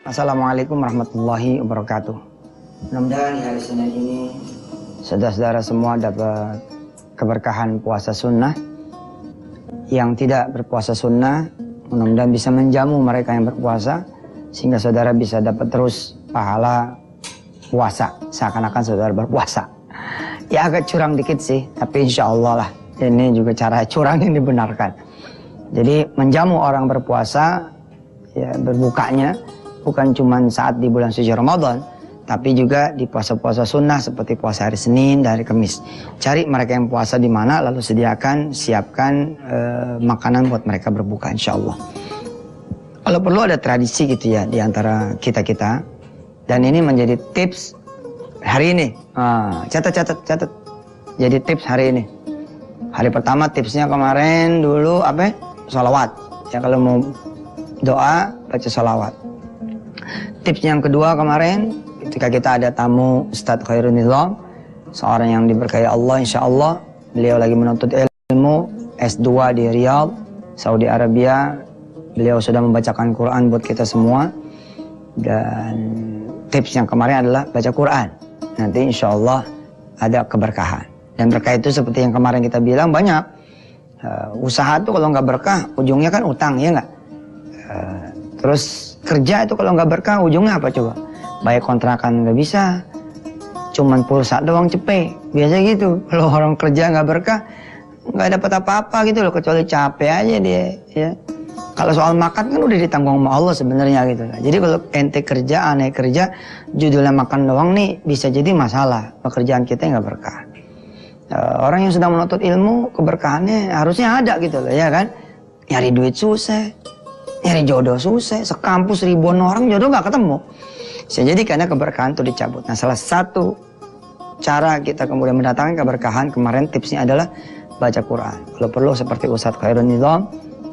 Assalamualaikum warahmatullahi wabarakatuh. Mudah-mudahan hari Senin ini saudara-saudara semua dapat keberkahan puasa sunnah. Yang tidak berpuasa sunnah, mudah-mudahan bisa menjamu mereka yang berpuasa, sehingga saudara bisa dapat terus pahala puasa, seakan-akan saudara berpuasa. Ya agak curang dikit sih, tapi insya Allah lah, ini juga cara curang yang dibenarkan. Jadi menjamu orang berpuasa, ya berbukanya, bukan cuma saat di bulan suci Ramadan, tapi juga di puasa-puasa sunnah seperti puasa hari Senin dan hari Kamis. Cari mereka yang puasa di mana, lalu siapkan makanan buat mereka berbuka insya Allah. Kalau perlu ada tradisi gitu ya di antara kita-kita. Dan ini menjadi tips hari ini. Catat. Jadi tips hari ini. Hari pertama tipsnya kemarin dulu apa? Sholawat. Ya kalau mau doa baca sholawat. Tips yang kedua kemarin, ketika kita ada tamu Ustadz Khairul Nizam, seorang yang diberkahi Allah, insya Allah, beliau lagi menuntut ilmu S2 di Riyadh, Saudi Arabia. Beliau sudah membacakan Quran buat kita semua. Dan tips yang kemarin adalah baca Quran. Nanti insya Allah ada keberkahan. Dan berkah itu seperti yang kemarin kita bilang banyak. Usaha itu kalau nggak berkah, ujungnya kan utang, ya nggak? Terus kerja itu kalau nggak berkah ujungnya apa coba? Bayar kontrakan nggak bisa, cuman pulsa doang cepet. Biasa gitu. Kalau orang kerja nggak berkah, nggak dapat apa-apa gitu loh, kecuali capek aja dia. Ya. Kalau soal makan kan udah ditanggung sama Allah sebenarnya gitu. Jadi kalau ente kerja, aneh kerja, judulnya makan doang nih bisa jadi masalah. Pekerjaan kita nggak berkah. Orang yang sedang menuntut ilmu, keberkahannya harusnya ada gitu loh, ya kan? Nyari duit susah. Nyari jodoh susah, sekampus ribuan orang jodoh gak ketemu. Bisa jadi karena keberkahan itu dicabut. Nah salah satu cara kita kemudian mendatangkan keberkahan kemarin tipsnya adalah baca Quran. Kalau perlu seperti Ustadz Khairul Nizam,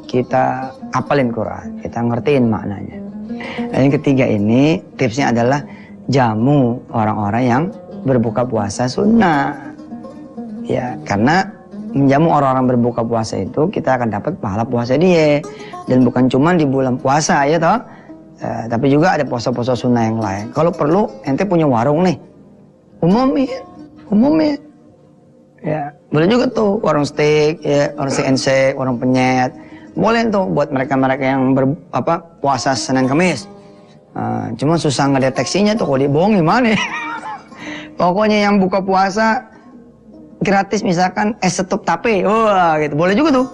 kita hafalin Quran, kita ngertiin maknanya. Dan yang ketiga ini tipsnya adalah jamu orang-orang yang berbuka puasa sunnah. Ya karena menjamu orang-orang berbuka puasa itu kita akan dapat pahala puasa dia. Dan bukan cuma di bulan puasa ya toh, tapi juga ada puasa-puasa sunnah yang lain. Kalau perlu ente punya warung nih, umumin. Ya boleh juga tuh warung steak, ya warung steak and shake, warung penyet. Boleh tuh buat mereka-mereka yang puasa Senin Kamis. Cuma susah ngedeteksinya tuh kalau dibohong gimana. Pokoknya yang buka puasa gratis misalkan es setup tape, wah gitu, boleh juga tuh,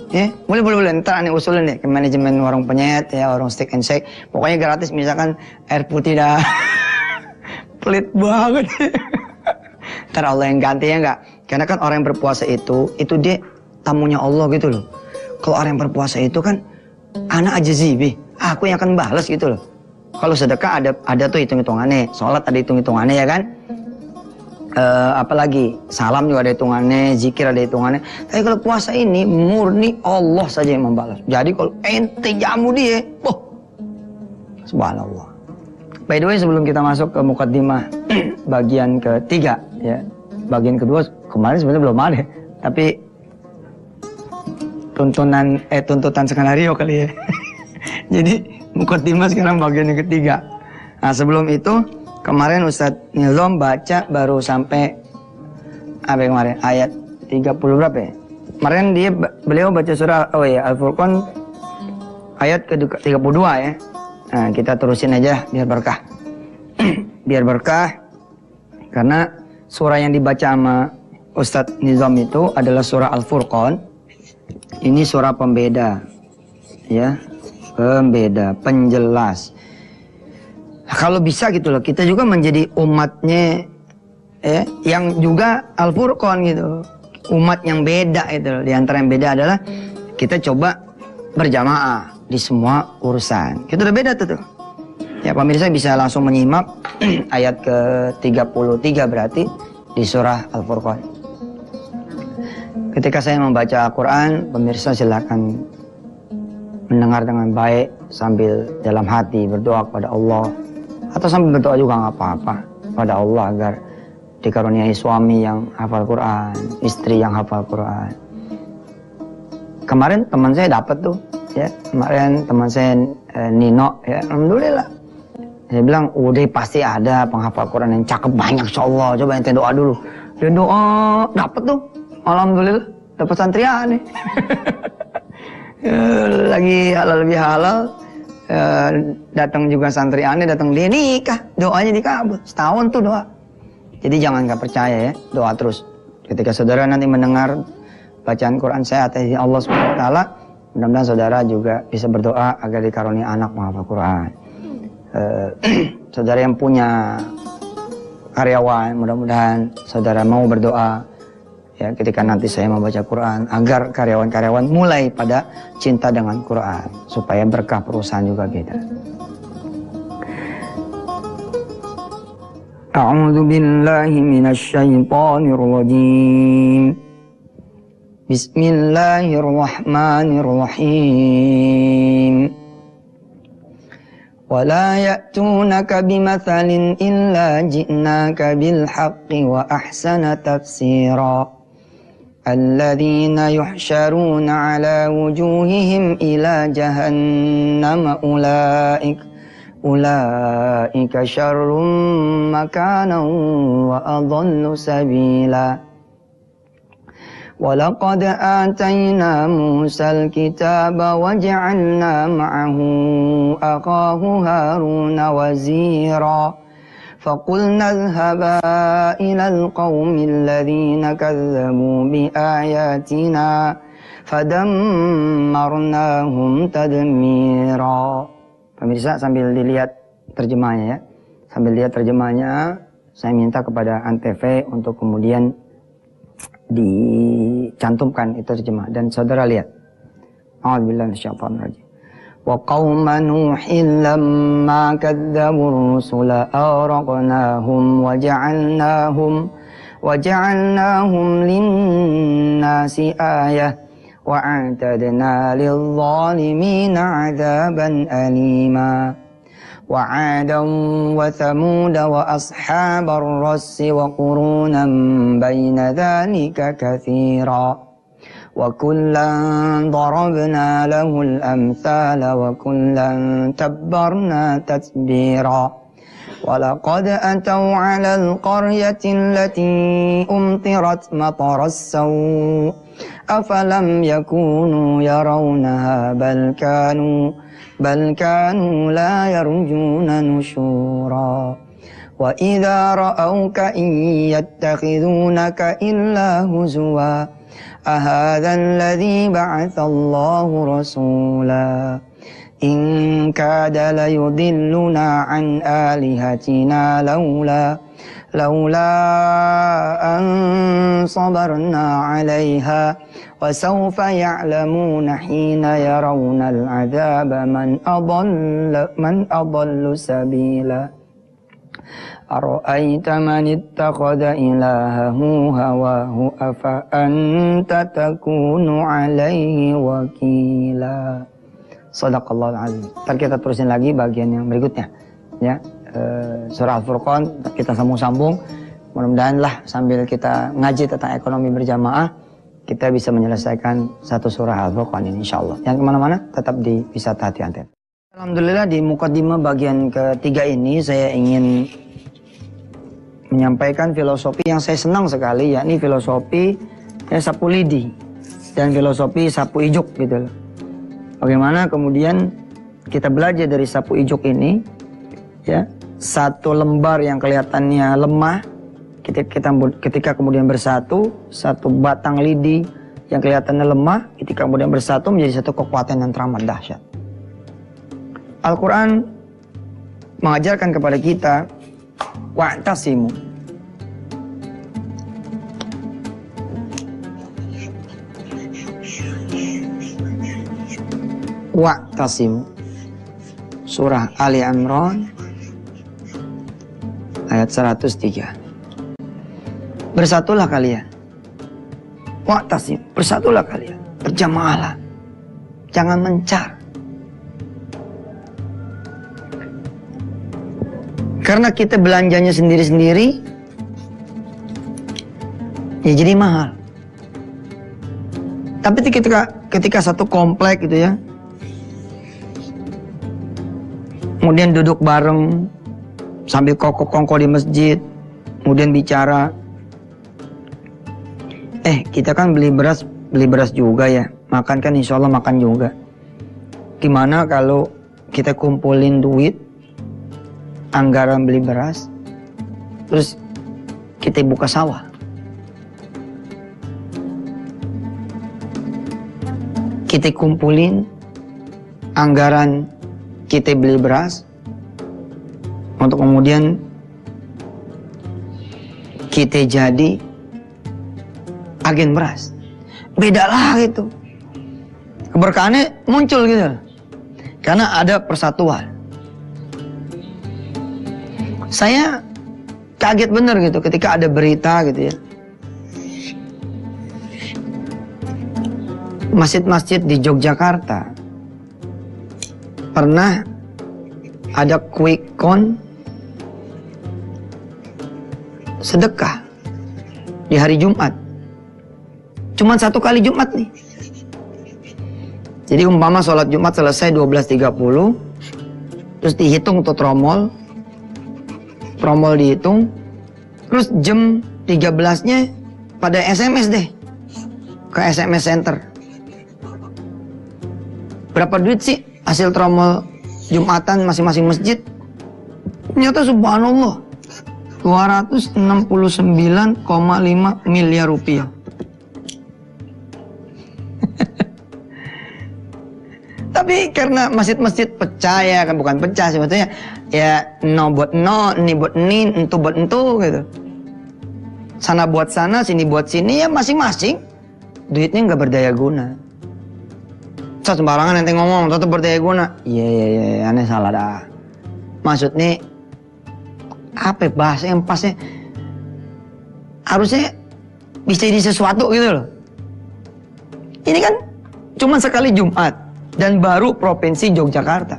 ya boleh, ntar aneh usulin deh ke manajemen warung penyet, ya warung steak and shake, pokoknya gratis misalkan air putih dah, pelit banget, ntar Allah yang ganti ya nggak, karena kan orang yang berpuasa itu dia tamunya Allah gitu loh, kalau orang yang berpuasa itu kan, anak aja zibi, aku yang akan balas gitu loh, kalau sedekah ada tuh hitung-hitungannya, sholat ada hitung-hitungannya ya kan. Apalagi salam juga ada hitungannya, zikir ada hitungannya. Tapi kalau puasa ini murni Allah saja yang membalas. Jadi kalau ente jamu dia, subhanallah. By the way sebelum kita masuk ke mukaddimah bagian ketiga, ya bagian kedua kemarin sebenarnya belum ada, tapi tuntutan skenario kali ya. Jadi mukaddimah sekarang bagian yang ketiga. Nah sebelum itu kemarin Ustadz Nizam baca baru sampai apa kemarin ayat 30 berapa ya? Kemarin beliau baca surah Al-Furqan ayat ke-32 ya. Nah, kita terusin aja biar berkah. Biar berkah karena surah yang dibaca sama Ustadz Nizam itu adalah surah Al-Furqan. Ini surah pembeda. Ya. Pembeda, penjelas. Kalau bisa gitu loh, kita juga menjadi umatnya ya, yang juga Al-Furqan gitu. Umat yang beda itu loh. Di antara yang beda adalah kita coba berjamaah di semua urusan. Kita udah beda tuh. Ya pemirsa bisa langsung menyimak ayat ke-33 berarti di surah Al-Furqan. Ketika saya membaca Al-Quran, pemirsa silakan mendengar dengan baik sambil dalam hati berdoa kepada Allah. Atau sambil berdoa juga nggak apa-apa pada Allah agar dikaruniai suami yang hafal Quran, istri yang hafal Quran. Kemarin teman saya dapat tuh, ya kemarin teman saya Nino, ya alhamdulillah Saya bilang, udah pasti ada penghafal Quran yang cakep banyak, insyaallah. Coba ente doa dulu. Dia doa, dapet tuh. Alhamdulillah, dapat santrian nih. Lagi halal lebih halal. Datang juga santriannya, datang dia nikah. Doanya dikabul. Setahun tuh doa. Jadi jangan nggak percaya ya, doa terus. Ketika saudara nanti mendengar bacaan Quran saya atas Allah SWT, mudah-mudahan saudara juga bisa berdoa agar dikaruniai anak menghafal Quran. Saudara yang punya karyawan, mudah-mudahan saudara mau berdoa ya ketika nanti saya membaca Quran agar karyawan-karyawan mulai pada cinta dengan Quran supaya berkah perusahaan juga kita. A'udzu billahi minasy syaithanir rajim. Bismillahirrahmanirrahim. ولا يأتونك بمثل إلا جئناك بالحق وأحسن تفسيرا الذين يحشرون على وجوههم إلى جهنم أولئك شر مكانا وأضل سبيلا ولقد آتينا موسى الكتاب وجعلنا معه أخاه هارون وزيرا فقلنا اذهبا إلى القوم الذين كذبوا بآياتنا فدمرناهم تدميرا. Pemirsa sambil dilihat terjemahnya ya. Sambil lihat terjemahnya, saya minta kepada Antv untuk kemudian dicantumkan itu terjemah dan saudara lihat. A'udzubillahi minasyaitonir rajim. Wa qauma nuhin lamma kadzdzabur rusula aghraqnahum wa ja'alnahum lin-nasi ayah wa a'tadna lil-zalimina 'adzaban alima. وعادا وثمود وأصحاب الرس وقرونا بين ذلك كثيرا وكلا ضربنا له الأمثال وكلا تبرنا تتبيرا ولقد أتوا على القرية التي أمطرت مطر السوء أفلم يكونوا يرونها بل كانوا لا يرجون نشورا وإذا رأوك إن يتخذونك إلا هزوا أهذا الذي بعث الله رسولا إن كاد ليضلنا عن آلهتنا لولا أن صبرنا عليها وسوف يعلمون حين يرون العذاب من أضل سبيلا أرأيت من اتخذ إلهه هواه أفأنت تكون عليه وكيلا. Shadaqallahul azim. Ntar kita terusin lagi bagian yang berikutnya ya. Surah Al-Furqan kita sambung-sambung. Mudah-mudahan lah sambil kita ngaji tentang ekonomi berjamaah kita bisa menyelesaikan satu surah Al-Furqan ini insyaallah. Yang kemana-mana tetap di Wisata Hati Anten. Alhamdulillah di mukadimah bagian ketiga ini saya ingin menyampaikan filosofi yang saya senang sekali, yakni filosofi sapu lidi dan filosofi sapu ijuk gitu loh. Bagaimana kemudian kita belajar dari sapu ijuk ini ya, satu lembar yang kelihatannya lemah ketika kemudian bersatu, satu batang lidi yang kelihatannya lemah ketika kemudian bersatu menjadi satu kekuatan yang teramat dahsyat. Al-Quran mengajarkan kepada kita wa'tasimu, wa'tasimu. Surah Ali Imran ayat 103. Bersatulah kalian. Wa'tasimu, bersatulah kalian. Berjamaahlah. Jangan mencar. Karena kita belanjanya sendiri-sendiri, ya jadi mahal. Tapi ketika satu komplek gitu ya, kemudian duduk bareng, sambil kongko di masjid, kemudian bicara, kita kan beli beras juga ya, makan kan insya Allah makan juga. Gimana kalau kita kumpulin duit, anggaran beli beras, terus kita buka sawah. Kita kumpulin anggaran kita beli beras, untuk kemudian kita jadi agen beras. Beda lah gitu. Keberkahannya muncul gitu. Karena ada persatuan. Saya kaget bener gitu ketika ada berita gitu ya. Masjid-masjid di Yogyakarta pernah ada quick count sedekah di hari Jumat. Cuman 1 kali Jumat nih. Jadi umpama sholat Jumat selesai 12.30, terus dihitung tuh tromol dihitung, terus jam 13-nya pada SMS deh ke SMS center. Berapa duit sih hasil tromol Jumatan masing-masing masjid? Ternyata subhanallah 269,5 miliar rupiah. Tapi karena masjid-masjid pecah ya, kan bukan pecah sebetulnya, ya no buat no, ini buat ini, itu buat itu gitu. Sana buat sana, sini buat sini, ya masing-masing duitnya nggak berdaya guna. Sembarangan nanti ngomong, tetap berdaya guna. Iya, aneh salah dah. Maksudnya apa bahasa yang pasnya harusnya bisa jadi sesuatu gitu loh. Ini kan cuma sekali Jumat dan baru provinsi Yogyakarta.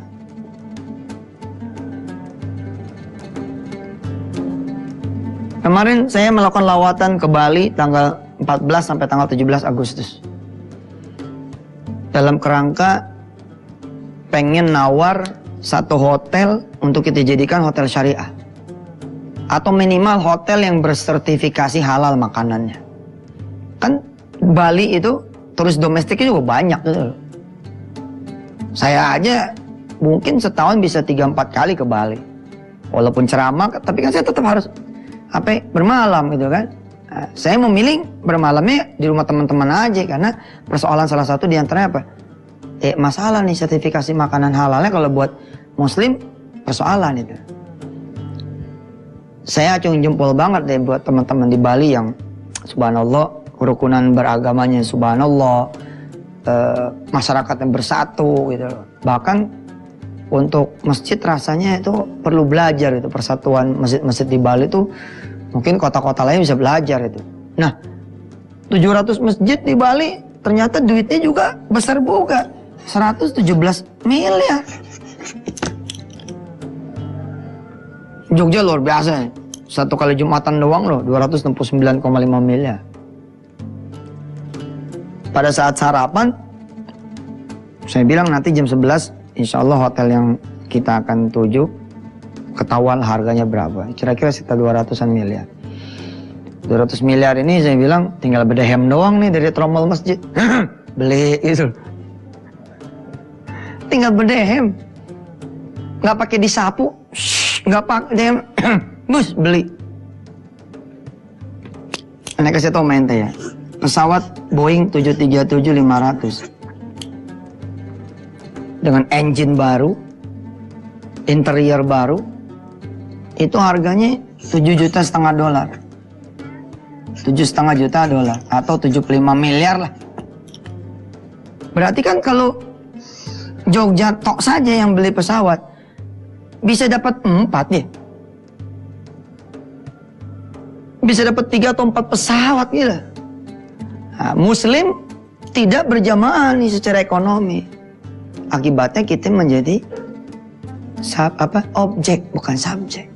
Kemarin saya melakukan lawatan ke Bali tanggal 14 sampai tanggal 17 Agustus. Dalam kerangka pengen nawar satu hotel untuk kita jadikan hotel syariah. Atau minimal hotel yang bersertifikasi halal makanannya. Kan Bali itu turis domestiknya juga banyak gitu. Saya aja mungkin setahun bisa 3-4 kali ke Bali. Walaupun ceramah, tapi kan saya tetap harus bermalam gitu kan. Nah, saya memilih bermalamnya di rumah teman-teman aja karena persoalan salah satu diantaranya apa? Masalah nih sertifikasi makanan halalnya kalau buat muslim persoalan itu. Saya acung jempol banget deh buat teman-teman di Bali yang subhanallah kerukunan beragamanya subhanallah, masyarakat yang bersatu gitu. Bahkan untuk masjid rasanya itu perlu belajar itu, persatuan masjid-masjid di Bali itu mungkin kota-kota lain bisa belajar itu. Nah, 700 masjid di Bali ternyata duitnya juga besar juga. 117 miliar. Jogja luar biasa. Satu kali Jumatan doang loh, 269,5 miliar. Pada saat sarapan, saya bilang nanti jam 11, insya Allah hotel yang kita akan tuju ketahuan harganya berapa. Kira-kira sekitar 200-an miliar. 200 miliar ini saya bilang tinggal bedehem doang nih dari tromol masjid. Beli gitu. Tinggal bedehem. Nggak pakai disapu. Nggak pakai dehem. Bus beli. Ini kasih tau main ya. Pesawat Boeing 737-500 dengan engine baru, interior baru, itu harganya $7,5 juta. $7,5 juta atau 75 miliar lah. Berarti kan kalau Jogja tok saja yang beli pesawat bisa dapat 4 ya. Bisa dapat 3 atau 4 pesawat gitu. Nah, muslim tidak berjamaah nih secara ekonomi. Akibatnya kita menjadi objek bukan subjek.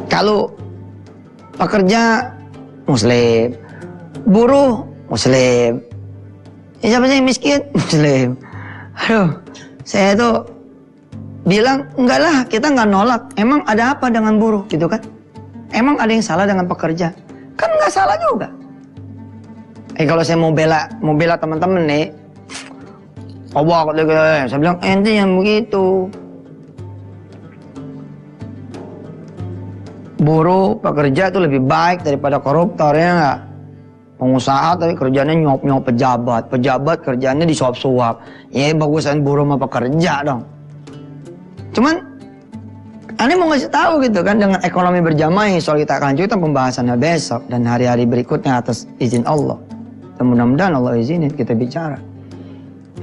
Kalau pekerja muslim, buruh muslim, siapa sih yang miskin muslim, Aduh, saya tuh bilang, enggak lah, kita nggak nolak. Emang ada apa dengan buruh, gitu kan? Emang ada yang salah dengan pekerja? Kan nggak salah juga. Kalau saya mau bela teman-teman nih, saya bilang, ente yang begitu. Buruh, pekerja itu lebih baik daripada koruptor, ya nggak? Pengusaha tapi kerjanya nyuap-nyuap pejabat. Pejabat kerjanya disuap-suap. Ya bagusan buruh sama pekerja dong. Cuman, Ane mau ngasih tahu gitu kan, dengan ekonomi berjamaah, soal kita akan lanjutkan pembahasannya besok dan hari-hari berikutnya atas izin Allah. Dan mudah-mudahan Allah izinin kita bicara.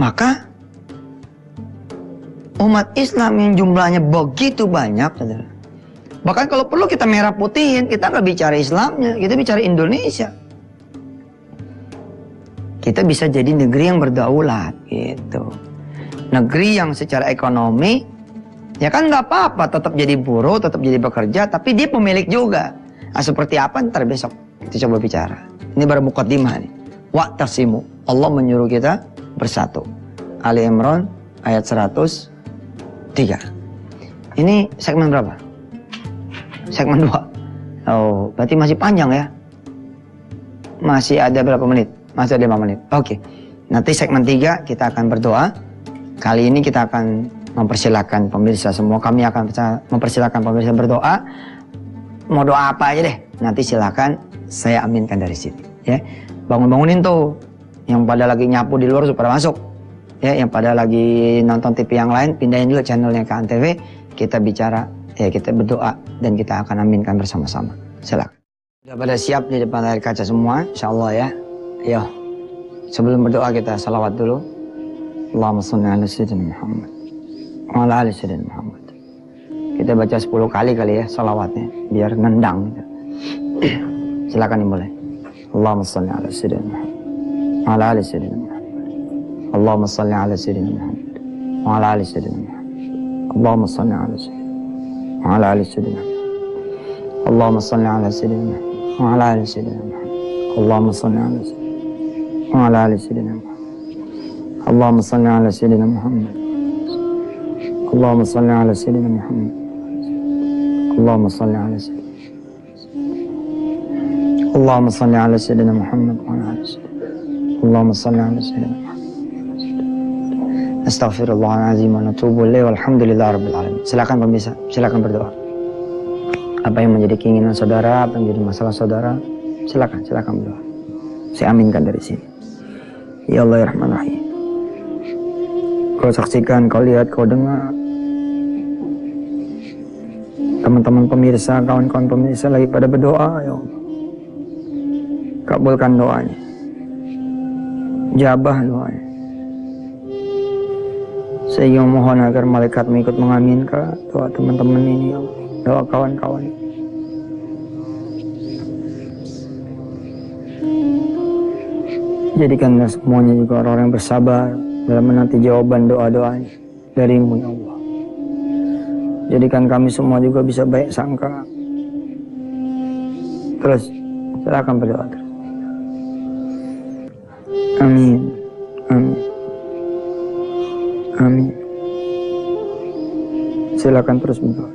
Maka umat Islam yang jumlahnya begitu banyak, bahkan kalau perlu kita merah putihin, kita nggak bicara Islamnya, kita bicara Indonesia. Kita bisa jadi negeri yang berdaulat gitu. Negeri yang secara ekonomi, ya kan nggak apa-apa, tetap jadi buruh, tetap jadi bekerja, tapi dia pemilik juga. Nah, seperti apa ntar besok kita coba bicara. Ini baru muqaddimah nih. Wa'tasimu, Allah menyuruh kita bersatu. Ali Imran ayat 103. Ini segmen berapa? Segmen 2. Oh, berarti masih panjang ya. Masih ada berapa menit? Masih ada 5 menit. Oke. Nanti segmen 3 kita akan berdoa. Kali ini kita akan mempersilahkan pemirsa semua. Kami akan mempersilahkan pemirsa berdoa. Mau doa apa aja deh. Nanti silakan saya aminkan dari sini. Ya, bangun-bangunin tuh. Yang pada lagi nyapu di luar supaya masuk. Ya, yang pada lagi nonton TV yang lain, pindahin juga channelnya ke Antv. Kita bicara, ya kita berdoa dan kita akan aminkan bersama-sama. Silakan. Sudah pada siap di depan layar kaca semua, insyaallah ya. Yo, sebelum berdoa kita salawat dulu. Allahumma shalli ala sayyidina Muhammad wa ala ali sayyidina Muhammad. Kita baca 10 kali ya salawatnya, biar nendang gitu. Silakan dimulai. Allahumma shalli ala sayyidina Muhammad wa ala ali sayyidina Muhammad. Allahumma shalli ala sayyidina Muhammad wa ala ali sayyidina Muhammad. Allahumma shalli ala sayyidina wa ala ali sayyidina Muhammad. Allahumma shalli ala sayyidina Muhammad wa ala ali sayyidina Muhammad. Allahumma shalli ala sayyidina وعلى آل سيدنا محمد. اللهم صل على سيدنا محمد. اللهم صل على سيدنا محمد. اللهم صل على سيدنا اللهم صل على سيدنا محمد وعلى آل سيدنا. اللهم صل على سيدنا محمد. Astaghfirullahaladzim wa natubu ilaih walhamdulillah rabbil alamin. Silakan pemirsa, silakan berdoa. Apa yang menjadi keinginan saudara, apa yang menjadi masalah saudara, silakan berdoa. Saya aminkan dari sini. Ya Allah ya Rahman Rahim. Kau saksikan, kau lihat, kau dengar. Teman-teman pemirsa, kawan-kawan pemirsa lagi pada berdoa, ya Allah. Kabulkan doanya. Jabah doanya. Saya mohon agar malaikat ikut mengaminkan doa teman-teman ini, ya Allah. Doa kawan-kawan ini. Jadikanlah semuanya juga orang-orang yang bersabar dalam menanti jawaban doa-doanya dari-Mu ya Allah. Jadikan kami semua juga bisa baik sangka. Terus silakan berdoa terus. Amin. Amin. Amin. Silakan terus berdoa.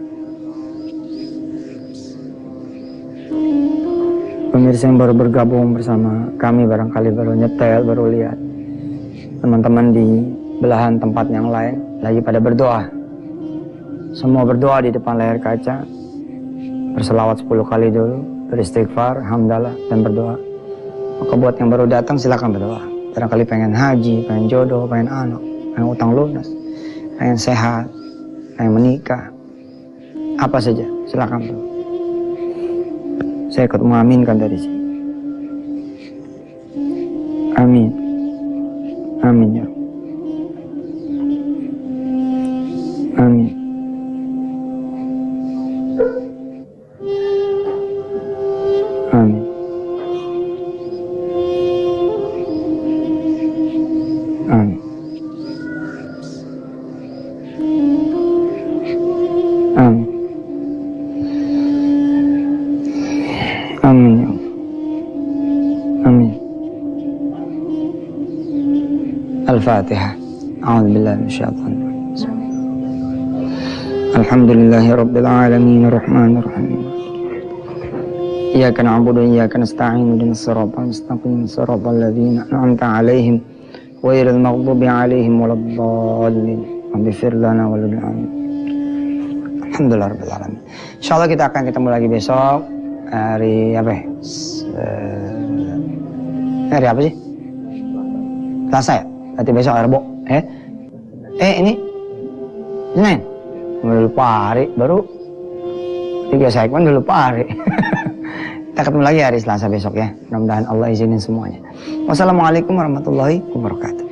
Pemirsa yang baru bergabung bersama kami, barangkali baru nyetel, baru lihat. Teman-teman di belahan tempat yang lain lagi pada berdoa. Semua berdoa di depan layar kaca. Berselawat 10 kali dulu, beristighfar, hamdalah, dan berdoa. Maka buat yang baru datang silakan berdoa. Barangkali pengen haji, pengen jodoh, pengen anak, pengen utang lunas, pengen sehat, pengen menikah. Apa saja, silakan berdoa. Saya ikut mengaminkan dari sini. Amin. Amin ya. Amin. Amin. Amin. Amin. Amin ya Allah. Amin. Al-Fatihah. A'udzubillahi minasyaitonir rajim. Alhamdulillahi rabbil alamin arrahmanir rahim. Iyyaka na'budu wa iyyaka nasta'in ihdinas siratal mustaqim siratal ladzina an'amta 'alaihim ghairil maghdubi 'alaihim waladdallin. Ighfir lana wa lil alamin. Alhamdulillah rabbil alamin. Insyaallah kita akan ketemu lagi besok hari apa ya? Hari apa sih? Selasa ya? Berarti besok hari Rebo. Ini Senin. Udah lupa hari baru 3 segmen udah lupa hari. Kita ketemu lagi hari Selasa besok ya. Mudah-mudahan Allah izinin semuanya. Wassalamualaikum warahmatullahi wabarakatuh.